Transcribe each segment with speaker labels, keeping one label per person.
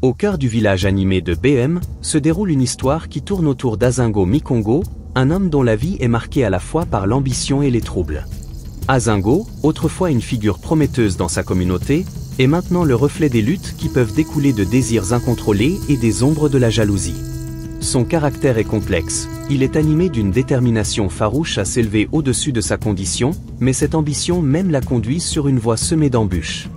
Speaker 1: Au cœur du village animé de BM, se déroule une histoire qui tourne autour d'Azingo Mikongo, un homme dont la vie est marquée à la fois par l'ambition et les troubles. Azingo, autrefois une figure prometteuse dans sa communauté, est maintenant le reflet des luttes qui peuvent découler de désirs incontrôlés et des ombres de la jalousie. Son caractère est complexe, il est animé d'une détermination farouche à s'élever au-dessus de sa condition, mais cette ambition même l'a conduit sur une voie semée d'embûches.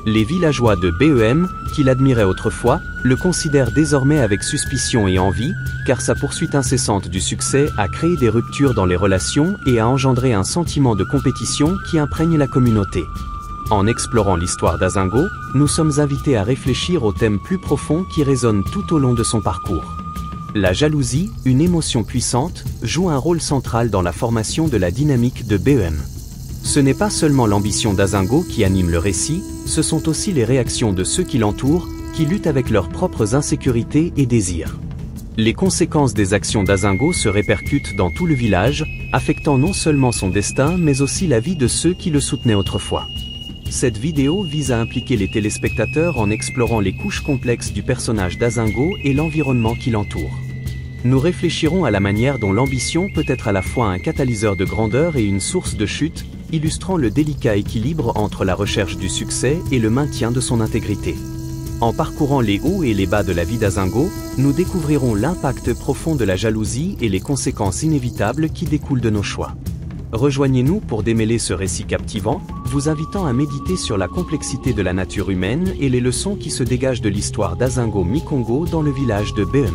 Speaker 1: Les villageois de BEM, qui l'admiraient autrefois, le considèrent désormais avec suspicion et envie, car sa poursuite incessante du succès a créé des ruptures dans les relations et a engendré un sentiment de compétition qui imprègne la communauté. En explorant l'histoire d'Azingo, nous sommes invités à réfléchir aux thèmes plus profonds qui résonnent tout au long de son parcours. La jalousie, une émotion puissante, joue un rôle central dans la formation de la dynamique de BEM. Ce n'est pas seulement l'ambition d'Azingo qui anime le récit, ce sont aussi les réactions de ceux qui l'entourent, qui luttent avec leurs propres insécurités et désirs. Les conséquences des actions d'Azingo se répercutent dans tout le village, affectant non seulement son destin mais aussi la vie de ceux qui le soutenaient autrefois. Cette vidéo vise à impliquer les téléspectateurs en explorant les couches complexes du personnage d'Azingo et l'environnement qui l'entoure. Nous réfléchirons à la manière dont l'ambition peut être à la fois un catalyseur de grandeur et une source de chute, illustrant le délicat équilibre entre la recherche du succès et le maintien de son intégrité. En parcourant les hauts et les bas de la vie d'Azingo, nous découvrirons l'impact profond de la jalousie et les conséquences inévitables qui découlent de nos choix. Rejoignez-nous pour démêler ce récit captivant, vous invitant à méditer sur la complexité de la nature humaine et les leçons qui se dégagent de l'histoire d'Azingo Mikongo dans le village de BEM.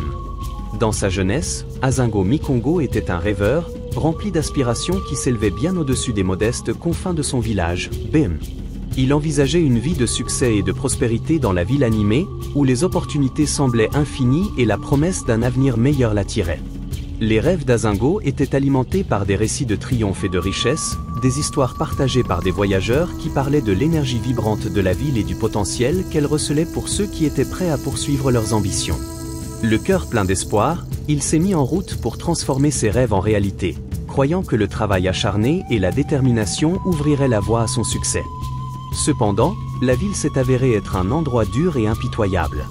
Speaker 1: Dans sa jeunesse, Azingo Mikongo était un rêveur, rempli d'aspirations qui s'élevaient bien au-dessus des modestes confins de son village, BEM. Il envisageait une vie de succès et de prospérité dans la ville animée, où les opportunités semblaient infinies et la promesse d'un avenir meilleur l'attirait. Les rêves d'Azingo étaient alimentés par des récits de triomphe et de richesse, des histoires partagées par des voyageurs qui parlaient de l'énergie vibrante de la ville et du potentiel qu'elle recelait pour ceux qui étaient prêts à poursuivre leurs ambitions. Le cœur plein d'espoir, il s'est mis en route pour transformer ses rêves en réalité, croyant que le travail acharné et la détermination ouvriraient la voie à son succès. Cependant, la ville s'est avérée être un endroit dur et impitoyable.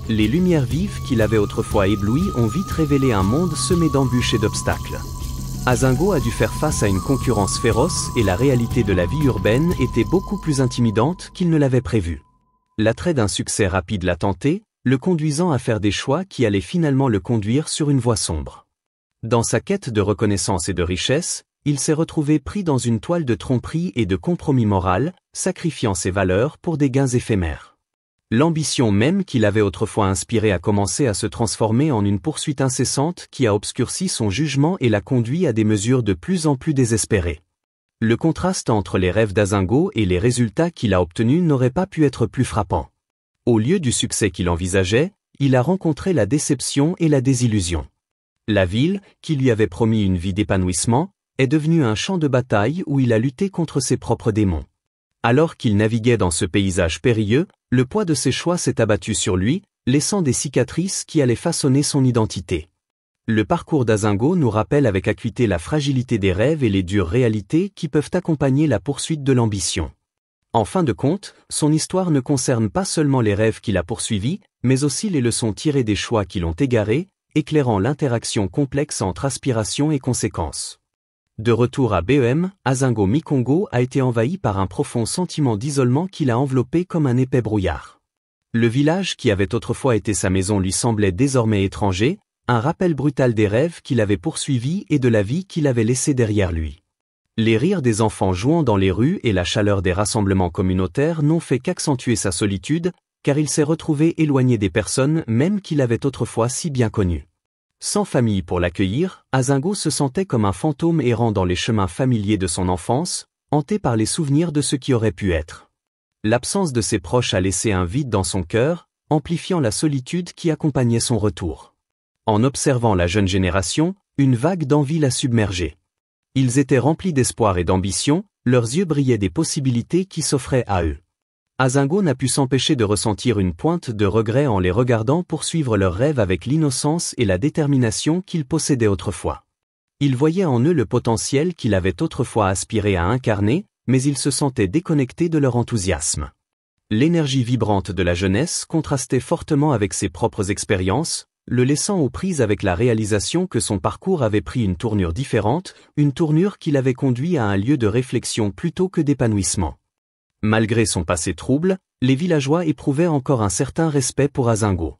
Speaker 1: Les lumières vives qui l'avaient autrefois ébloui ont vite révélé un monde semé d'embûches et d'obstacles. Azingo a dû faire face à une concurrence féroce et la réalité de la vie urbaine était beaucoup plus intimidante qu'il ne l'avait prévu. L'attrait d'un succès rapide l'a tenté, le conduisant à faire des choix qui allaient finalement le conduire sur une voie sombre. Dans sa quête de reconnaissance et de richesse, il s'est retrouvé pris dans une toile de tromperie et de compromis moral, sacrifiant ses valeurs pour des gains éphémères. L'ambition même qu'il avait autrefois inspiré a commencé à se transformer en une poursuite incessante qui a obscurci son jugement et l'a conduit à des mesures de plus en plus désespérées. Le contraste entre les rêves d'Azingo et les résultats qu'il a obtenus n'aurait pas pu être plus frappant. Au lieu du succès qu'il envisageait, il a rencontré la déception et la désillusion. La ville, qui lui avait promis une vie d'épanouissement, est devenue un champ de bataille où il a lutté contre ses propres démons. Alors qu'il naviguait dans ce paysage périlleux, le poids de ses choix s'est abattu sur lui, laissant des cicatrices qui allaient façonner son identité. Le parcours d'Azingo nous rappelle avec acuité la fragilité des rêves et les dures réalités qui peuvent accompagner la poursuite de l'ambition. En fin de compte, son histoire ne concerne pas seulement les rêves qu'il a poursuivis, mais aussi les leçons tirées des choix qui l'ont égaré, éclairant l'interaction complexe entre aspiration et conséquences. De retour à BEM, Azingo Mikongo a été envahi par un profond sentiment d'isolement qui l'a enveloppé comme un épais brouillard. Le village qui avait autrefois été sa maison lui semblait désormais étranger, un rappel brutal des rêves qu'il avait poursuivis et de la vie qu'il avait laissée derrière lui. Les rires des enfants jouant dans les rues et la chaleur des rassemblements communautaires n'ont fait qu'accentuer sa solitude, car il s'est retrouvé éloigné des personnes même qu'il avait autrefois si bien connues. Sans famille pour l'accueillir, Azingo se sentait comme un fantôme errant dans les chemins familiers de son enfance, hanté par les souvenirs de ce qui aurait pu être. L'absence de ses proches a laissé un vide dans son cœur, amplifiant la solitude qui accompagnait son retour. En observant la jeune génération, une vague d'envie l'a submergé. Ils étaient remplis d'espoir et d'ambition, leurs yeux brillaient des possibilités qui s'offraient à eux. Azingo n'a pu s'empêcher de ressentir une pointe de regret en les regardant poursuivre leurs rêves avec l'innocence et la détermination qu'ils possédaient autrefois. Il voyait en eux le potentiel qu'il avait autrefois aspiré à incarner, mais il se sentait déconnecté de leur enthousiasme. L'énergie vibrante de la jeunesse contrastait fortement avec ses propres expériences, le laissant aux prises avec la réalisation que son parcours avait pris une tournure différente, une tournure qui l'avait conduit à un lieu de réflexion plutôt que d'épanouissement. Malgré son passé trouble, les villageois éprouvaient encore un certain respect pour Azingo.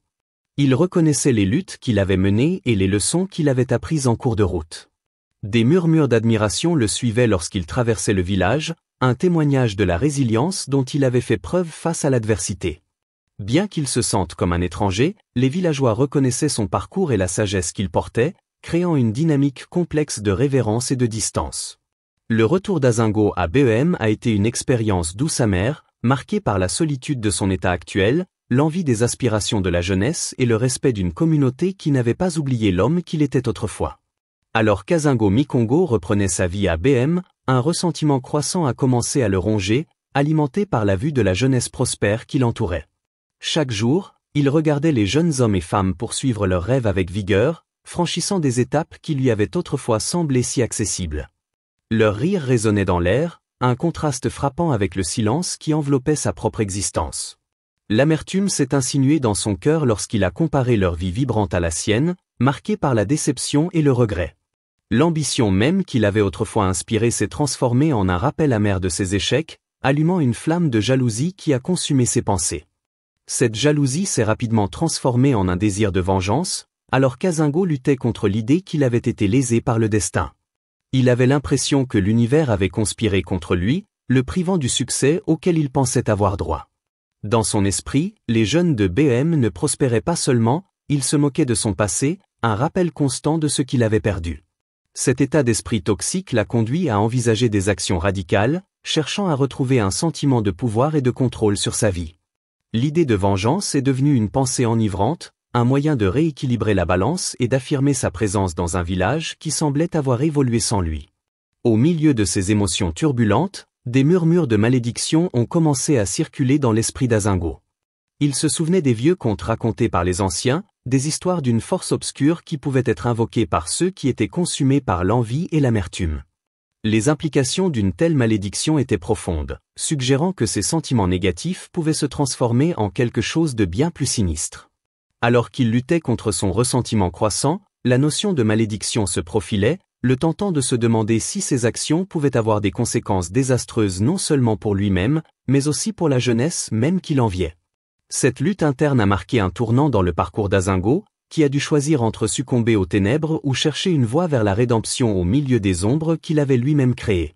Speaker 1: Ils reconnaissaient les luttes qu'il avait menées et les leçons qu'il avait apprises en cours de route. Des murmures d'admiration le suivaient lorsqu'il traversait le village, un témoignage de la résilience dont il avait fait preuve face à l'adversité. Bien qu'il se sente comme un étranger, les villageois reconnaissaient son parcours et la sagesse qu'il portait, créant une dynamique complexe de révérence et de distance. Le retour d'Azingo à Boehem a été une expérience douce amère, marquée par la solitude de son état actuel, l'envie des aspirations de la jeunesse et le respect d'une communauté qui n'avait pas oublié l'homme qu'il était autrefois. Alors qu'Azingo Mikongo reprenait sa vie à Boehem, un ressentiment croissant a commencé à le ronger, alimenté par la vue de la jeunesse prospère qui l'entourait. Chaque jour, il regardait les jeunes hommes et femmes poursuivre leurs rêves avec vigueur, franchissant des étapes qui lui avaient autrefois semblé si accessibles. Leur rire résonnait dans l'air, un contraste frappant avec le silence qui enveloppait sa propre existence. L'amertume s'est insinuée dans son cœur lorsqu'il a comparé leur vie vibrante à la sienne, marquée par la déception et le regret. L'ambition même qu'il avait autrefois inspirée s'est transformée en un rappel amer de ses échecs, allumant une flamme de jalousie qui a consumé ses pensées. Cette jalousie s'est rapidement transformée en un désir de vengeance, alors qu'Azingo luttait contre l'idée qu'il avait été lésé par le destin. Il avait l'impression que l'univers avait conspiré contre lui, le privant du succès auquel il pensait avoir droit. Dans son esprit, les jeunes de Boehem ne prospéraient pas seulement, ils se moquaient de son passé, un rappel constant de ce qu'il avait perdu. Cet état d'esprit toxique l'a conduit à envisager des actions radicales, cherchant à retrouver un sentiment de pouvoir et de contrôle sur sa vie. L'idée de vengeance est devenue une pensée enivrante, un moyen de rééquilibrer la balance et d'affirmer sa présence dans un village qui semblait avoir évolué sans lui. Au milieu de ces émotions turbulentes, des murmures de malédiction ont commencé à circuler dans l'esprit d'Azingo. Il se souvenait des vieux contes racontés par les anciens, des histoires d'une force obscure qui pouvait être invoquée par ceux qui étaient consumés par l'envie et l'amertume. Les implications d'une telle malédiction étaient profondes, suggérant que ces sentiments négatifs pouvaient se transformer en quelque chose de bien plus sinistre. Alors qu'il luttait contre son ressentiment croissant, la notion de malédiction se profilait, le tentant de se demander si ses actions pouvaient avoir des conséquences désastreuses non seulement pour lui-même, mais aussi pour la jeunesse même qu'il enviait. Cette lutte interne a marqué un tournant dans le parcours d'Azingo, qui a dû choisir entre succomber aux ténèbres ou chercher une voie vers la rédemption au milieu des ombres qu'il avait lui-même créées.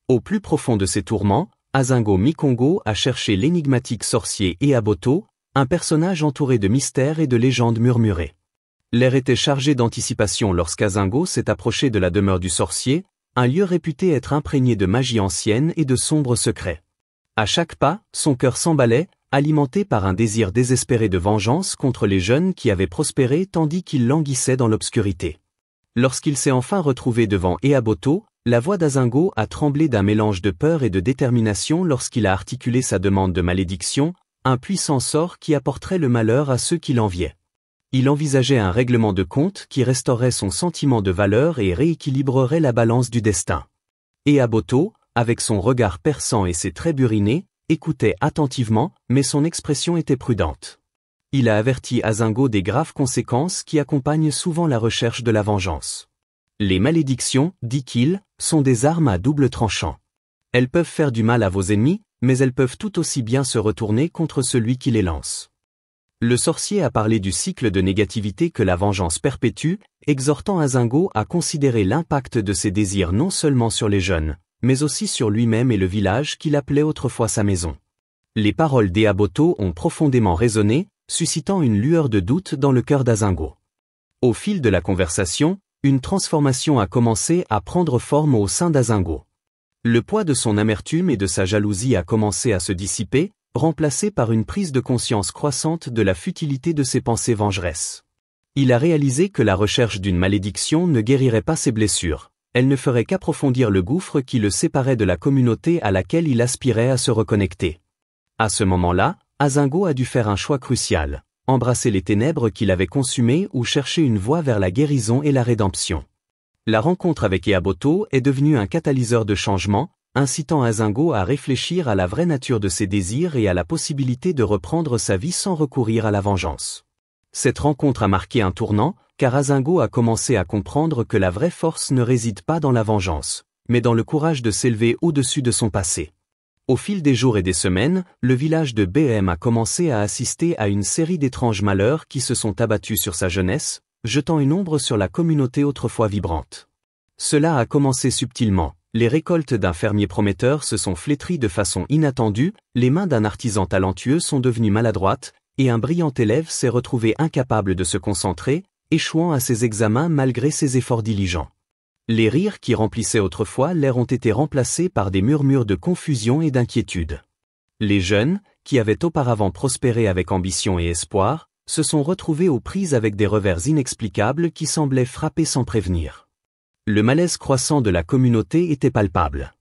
Speaker 1: Au plus profond de ses tourments, Azingo Mikongo a cherché l'énigmatique sorcier Eaboto, un personnage entouré de mystères et de légendes murmurées. L'air était chargé d'anticipation lorsqu'Azingo s'est approché de la demeure du sorcier, un lieu réputé être imprégné de magie ancienne et de sombres secrets. À chaque pas, son cœur s'emballait, alimenté par un désir désespéré de vengeance contre les jeunes qui avaient prospéré tandis qu'il languissait dans l'obscurité. Lorsqu'il s'est enfin retrouvé devant Eaboto, la voix d'Azingo a tremblé d'un mélange de peur et de détermination lorsqu'il a articulé sa demande de malédiction, un puissant sort qui apporterait le malheur à ceux qui l'enviaient. Il envisageait un règlement de compte qui restaurerait son sentiment de valeur et rééquilibrerait la balance du destin. Eaboto, avec son regard perçant et ses traits burinés, écoutait attentivement, mais son expression était prudente. Il a averti Azingo des graves conséquences qui accompagnent souvent la recherche de la vengeance. Les malédictions, dit-il, sont des armes à double tranchant. Elles peuvent faire du mal à vos ennemis, mais elles peuvent tout aussi bien se retourner contre celui qui les lance. Le sorcier a parlé du cycle de négativité que la vengeance perpétue, exhortant Azingo à considérer l'impact de ses désirs non seulement sur les jeunes, mais aussi sur lui-même et le village qu'il appelait autrefois sa maison. Les paroles d'Eaboto ont profondément résonné, suscitant une lueur de doute dans le cœur d'Azingo. Au fil de la conversation, une transformation a commencé à prendre forme au sein d'Azingo. Le poids de son amertume et de sa jalousie a commencé à se dissiper, remplacé par une prise de conscience croissante de la futilité de ses pensées vengeresses. Il a réalisé que la recherche d'une malédiction ne guérirait pas ses blessures. Elle ne ferait qu'approfondir le gouffre qui le séparait de la communauté à laquelle il aspirait à se reconnecter. À ce moment-là, Azingo a dû faire un choix crucial, embrasser les ténèbres qu'il avait consumées ou chercher une voie vers la guérison et la rédemption. La rencontre avec Eaboto est devenue un catalyseur de changement, incitant Azingo à réfléchir à la vraie nature de ses désirs et à la possibilité de reprendre sa vie sans recourir à la vengeance. Cette rencontre a marqué un tournant, car Azingo a commencé à comprendre que la vraie force ne réside pas dans la vengeance, mais dans le courage de s'élever au-dessus de son passé. Au fil des jours et des semaines, le village de BM a commencé à assister à une série d'étranges malheurs qui se sont abattus sur sa jeunesse, jetant une ombre sur la communauté autrefois vibrante. Cela a commencé subtilement. Les récoltes d'un fermier prometteur se sont flétries de façon inattendue, les mains d'un artisan talentueux sont devenues maladroites, et un brillant élève s'est retrouvé incapable de se concentrer, échouant à ses examens malgré ses efforts diligents. Les rires qui remplissaient autrefois l'air ont été remplacés par des murmures de confusion et d'inquiétude. Les jeunes, qui avaient auparavant prospéré avec ambition et espoir, se sont retrouvés aux prises avec des revers inexplicables qui semblaient frapper sans prévenir. Le malaise croissant de la communauté était palpable.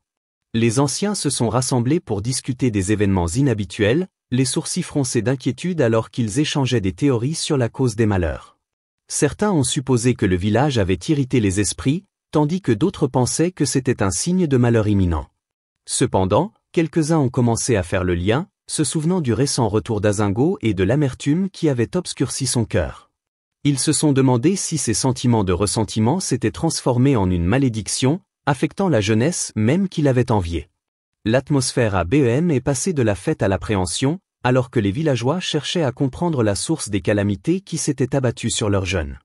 Speaker 1: Les anciens se sont rassemblés pour discuter des événements inhabituels, les sourcils froncés d'inquiétude alors qu'ils échangeaient des théories sur la cause des malheurs. Certains ont supposé que le village avait irrité les esprits, tandis que d'autres pensaient que c'était un signe de malheur imminent. Cependant, quelques-uns ont commencé à faire le lien, se souvenant du récent retour d'Azingo et de l'amertume qui avait obscurci son cœur. Ils se sont demandé si ces sentiments de ressentiment s'étaient transformés en une malédiction, affectant la jeunesse même qu'il avait enviée. L'atmosphère à BEM est passée de la fête à l'appréhension, alors que les villageois cherchaient à comprendre la source des calamités qui s'étaient abattues sur leurs jeunes.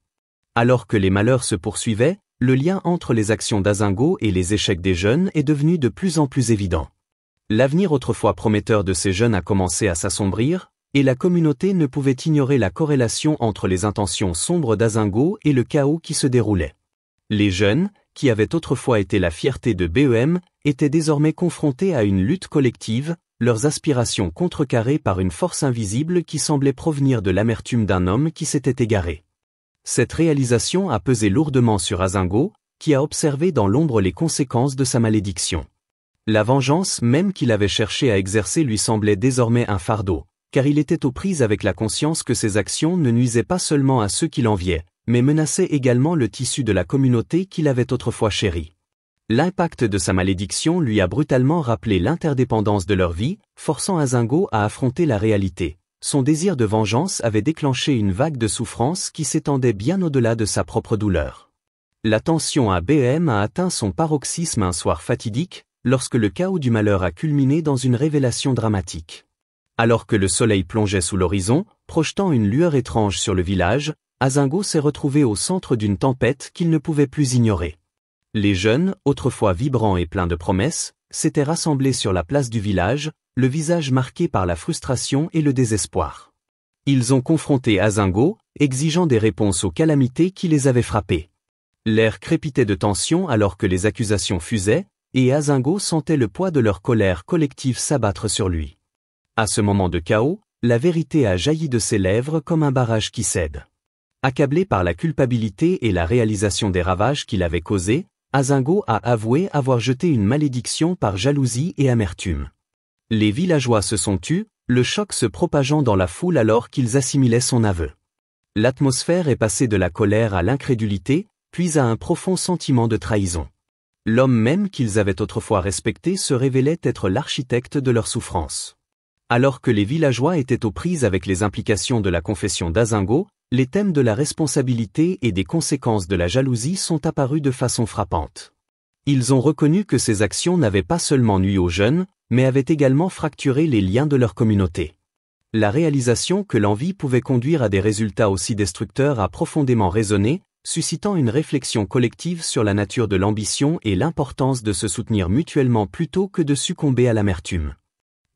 Speaker 1: Alors que les malheurs se poursuivaient, le lien entre les actions d'Azingo et les échecs des jeunes est devenu de plus en plus évident. L'avenir autrefois prometteur de ces jeunes a commencé à s'assombrir, et la communauté ne pouvait ignorer la corrélation entre les intentions sombres d'Azingo et le chaos qui se déroulait. Les jeunes, qui avaient autrefois été la fierté de BEM, étaient désormais confrontés à une lutte collective, leurs aspirations contrecarrées par une force invisible qui semblait provenir de l'amertume d'un homme qui s'était égaré. Cette réalisation a pesé lourdement sur Azingo, qui a observé dans l'ombre les conséquences de sa malédiction. La vengeance même qu'il avait cherché à exercer lui semblait désormais un fardeau, car il était aux prises avec la conscience que ses actions ne nuisaient pas seulement à ceux qui l'enviaient, mais menaçaient également le tissu de la communauté qu'il avait autrefois chéri. L'impact de sa malédiction lui a brutalement rappelé l'interdépendance de leur vie, forçant Azingo à affronter la réalité. Son désir de vengeance avait déclenché une vague de souffrance qui s'étendait bien au-delà de sa propre douleur. La tension à BM a atteint son paroxysme un soir fatidique, lorsque le chaos du malheur a culminé dans une révélation dramatique. Alors que le soleil plongeait sous l'horizon, projetant une lueur étrange sur le village, Azingo s'est retrouvé au centre d'une tempête qu'il ne pouvait plus ignorer. Les jeunes, autrefois vibrants et pleins de promesses, s'étaient rassemblés sur la place du village, le visage marqué par la frustration et le désespoir. Ils ont confronté Azingo, exigeant des réponses aux calamités qui les avaient frappés. L'air crépitait de tension alors que les accusations fusaient, et Azingo sentait le poids de leur colère collective s'abattre sur lui. À ce moment de chaos, la vérité a jailli de ses lèvres comme un barrage qui cède. Accablé par la culpabilité et la réalisation des ravages qu'il avait causés, Azingo a avoué avoir jeté une malédiction par jalousie et amertume. Les villageois se sont tus, le choc se propageant dans la foule alors qu'ils assimilaient son aveu. L'atmosphère est passée de la colère à l'incrédulité, puis à un profond sentiment de trahison. L'homme même qu'ils avaient autrefois respecté se révélait être l'architecte de leur souffrance. Alors que les villageois étaient aux prises avec les implications de la confession d'Azingo, les thèmes de la responsabilité et des conséquences de la jalousie sont apparus de façon frappante. Ils ont reconnu que ces actions n'avaient pas seulement nui aux jeunes, mais avaient également fracturé les liens de leur communauté. La réalisation que l'envie pouvait conduire à des résultats aussi destructeurs a profondément résonné, suscitant une réflexion collective sur la nature de l'ambition et l'importance de se soutenir mutuellement plutôt que de succomber à l'amertume.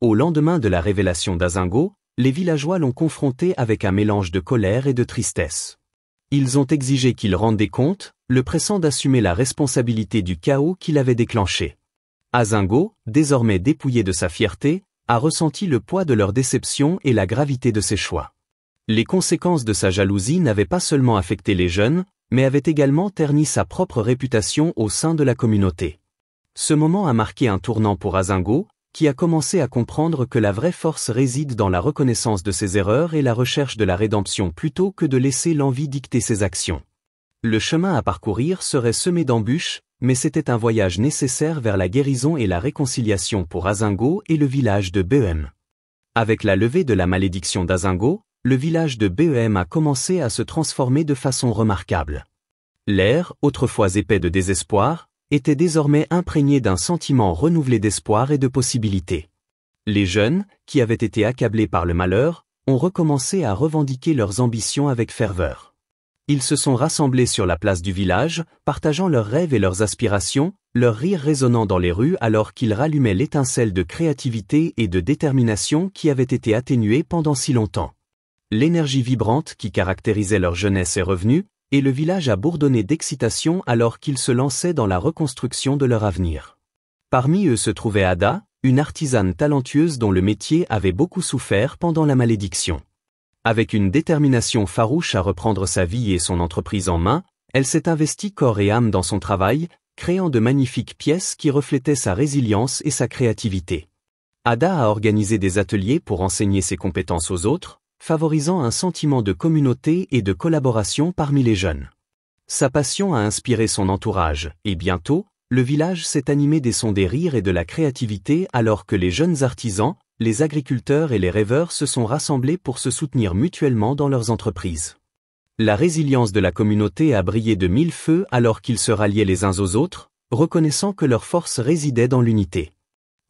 Speaker 1: Au lendemain de la révélation d'Azingo, les villageois l'ont confronté avec un mélange de colère et de tristesse. Ils ont exigé qu'il rende des comptes, le pressant d'assumer la responsabilité du chaos qu'il avait déclenché. Azingo, désormais dépouillé de sa fierté, a ressenti le poids de leur déception et la gravité de ses choix. Les conséquences de sa jalousie n'avaient pas seulement affecté les jeunes, mais avaient également terni sa propre réputation au sein de la communauté. Ce moment a marqué un tournant pour Azingo, qui a commencé à comprendre que la vraie force réside dans la reconnaissance de ses erreurs et la recherche de la rédemption plutôt que de laisser l'envie dicter ses actions. Le chemin à parcourir serait semé d'embûches, mais c'était un voyage nécessaire vers la guérison et la réconciliation pour Azingo et le village de Behem. Avec la levée de la malédiction d'Azingo, le village de Behem a commencé à se transformer de façon remarquable. L'air, autrefois épais de désespoir, était désormais imprégné d'un sentiment renouvelé d'espoir et de possibilités. Les jeunes, qui avaient été accablés par le malheur, ont recommencé à revendiquer leurs ambitions avec ferveur. Ils se sont rassemblés sur la place du village, partageant leurs rêves et leurs aspirations, leurs rires résonnant dans les rues alors qu'ils rallumaient l'étincelle de créativité et de détermination qui avait été atténuée pendant si longtemps. L'énergie vibrante qui caractérisait leur jeunesse est revenue, et le village a bourdonné d'excitation alors qu'ils se lançaient dans la reconstruction de leur avenir. Parmi eux se trouvait Ada, une artisane talentueuse dont le métier avait beaucoup souffert pendant la malédiction. Avec une détermination farouche à reprendre sa vie et son entreprise en main, elle s'est investie corps et âme dans son travail, créant de magnifiques pièces qui reflétaient sa résilience et sa créativité. Ada a organisé des ateliers pour enseigner ses compétences aux autres, favorisant un sentiment de communauté et de collaboration parmi les jeunes. Sa passion a inspiré son entourage, et bientôt, le village s'est animé des sons des rires et de la créativité alors que les jeunes artisans, les agriculteurs et les rêveurs se sont rassemblés pour se soutenir mutuellement dans leurs entreprises. La résilience de la communauté a brillé de mille feux alors qu'ils se ralliaient les uns aux autres, reconnaissant que leur force résidait dans l'unité.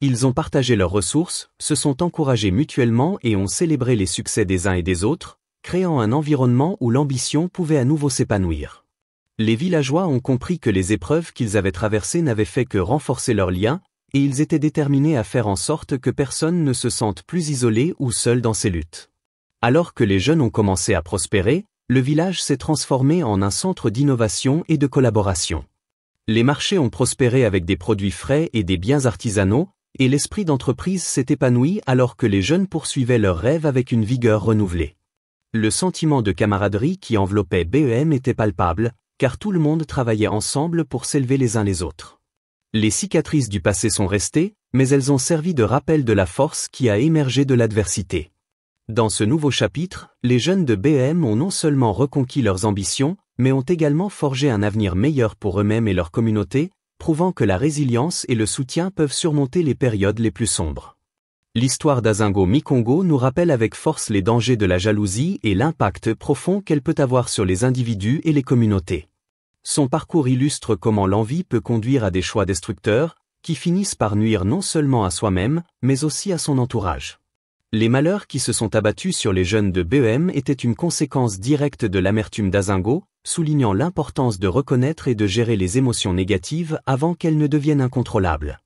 Speaker 1: Ils ont partagé leurs ressources, se sont encouragés mutuellement et ont célébré les succès des uns et des autres, créant un environnement où l'ambition pouvait à nouveau s'épanouir. Les villageois ont compris que les épreuves qu'ils avaient traversées n'avaient fait que renforcer leurs liens, et ils étaient déterminés à faire en sorte que personne ne se sente plus isolé ou seul dans ses luttes. Alors que les jeunes ont commencé à prospérer, le village s'est transformé en un centre d'innovation et de collaboration. Les marchés ont prospéré avec des produits frais et des biens artisanaux, et l'esprit d'entreprise s'est épanoui alors que les jeunes poursuivaient leurs rêves avec une vigueur renouvelée. Le sentiment de camaraderie qui enveloppait Behem était palpable, car tout le monde travaillait ensemble pour s'élever les uns les autres. Les cicatrices du passé sont restées, mais elles ont servi de rappel de la force qui a émergé de l'adversité. Dans ce nouveau chapitre, les jeunes de Behem ont non seulement reconquis leurs ambitions, mais ont également forgé un avenir meilleur pour eux-mêmes et leur communauté, prouvant que la résilience et le soutien peuvent surmonter les périodes les plus sombres. L'histoire d'Azingo Mikongo nous rappelle avec force les dangers de la jalousie et l'impact profond qu'elle peut avoir sur les individus et les communautés. Son parcours illustre comment l'envie peut conduire à des choix destructeurs, qui finissent par nuire non seulement à soi-même, mais aussi à son entourage. Les malheurs qui se sont abattus sur les jeunes de Behem étaient une conséquence directe de l'amertume d'Azingo, soulignant l'importance de reconnaître et de gérer les émotions négatives avant qu'elles ne deviennent incontrôlables.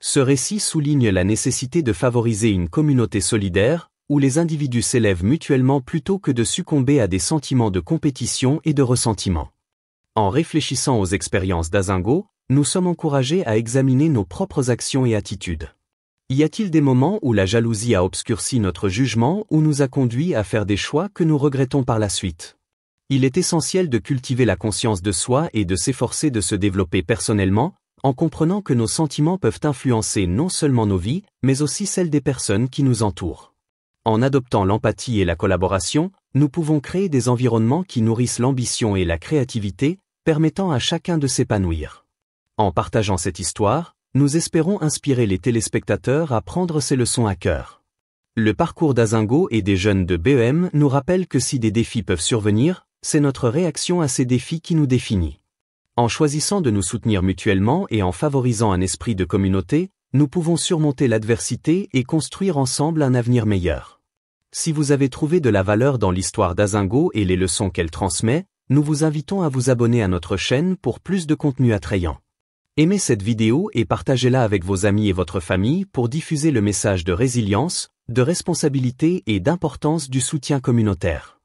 Speaker 1: Ce récit souligne la nécessité de favoriser une communauté solidaire, où les individus s'élèvent mutuellement plutôt que de succomber à des sentiments de compétition et de ressentiment. En réfléchissant aux expériences d'Azingo, nous sommes encouragés à examiner nos propres actions et attitudes. Y a-t-il des moments où la jalousie a obscurci notre jugement ou nous a conduits à faire des choix que nous regrettons par la suite? Il est essentiel de cultiver la conscience de soi et de s'efforcer de se développer personnellement, en comprenant que nos sentiments peuvent influencer non seulement nos vies, mais aussi celles des personnes qui nous entourent. En adoptant l'empathie et la collaboration, nous pouvons créer des environnements qui nourrissent l'ambition et la créativité, permettant à chacun de s'épanouir. En partageant cette histoire, nous espérons inspirer les téléspectateurs à prendre ces leçons à cœur. Le parcours d'Azingo et des jeunes de Behem nous rappelle que si des défis peuvent survenir, c'est notre réaction à ces défis qui nous définit. En choisissant de nous soutenir mutuellement et en favorisant un esprit de communauté, nous pouvons surmonter l'adversité et construire ensemble un avenir meilleur. Si vous avez trouvé de la valeur dans l'histoire d'Azingo et les leçons qu'elle transmet, nous vous invitons à vous abonner à notre chaîne pour plus de contenu attrayant. Aimez cette vidéo et partagez-la avec vos amis et votre famille pour diffuser le message de résilience, de responsabilité et d'importance du soutien communautaire.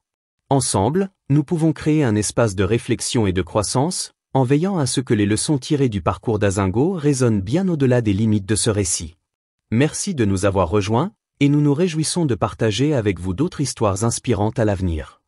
Speaker 1: Ensemble, nous pouvons créer un espace de réflexion et de croissance, en veillant à ce que les leçons tirées du parcours d'Azingo résonnent bien au-delà des limites de ce récit. Merci de nous avoir rejoints, et nous nous réjouissons de partager avec vous d'autres histoires inspirantes à l'avenir.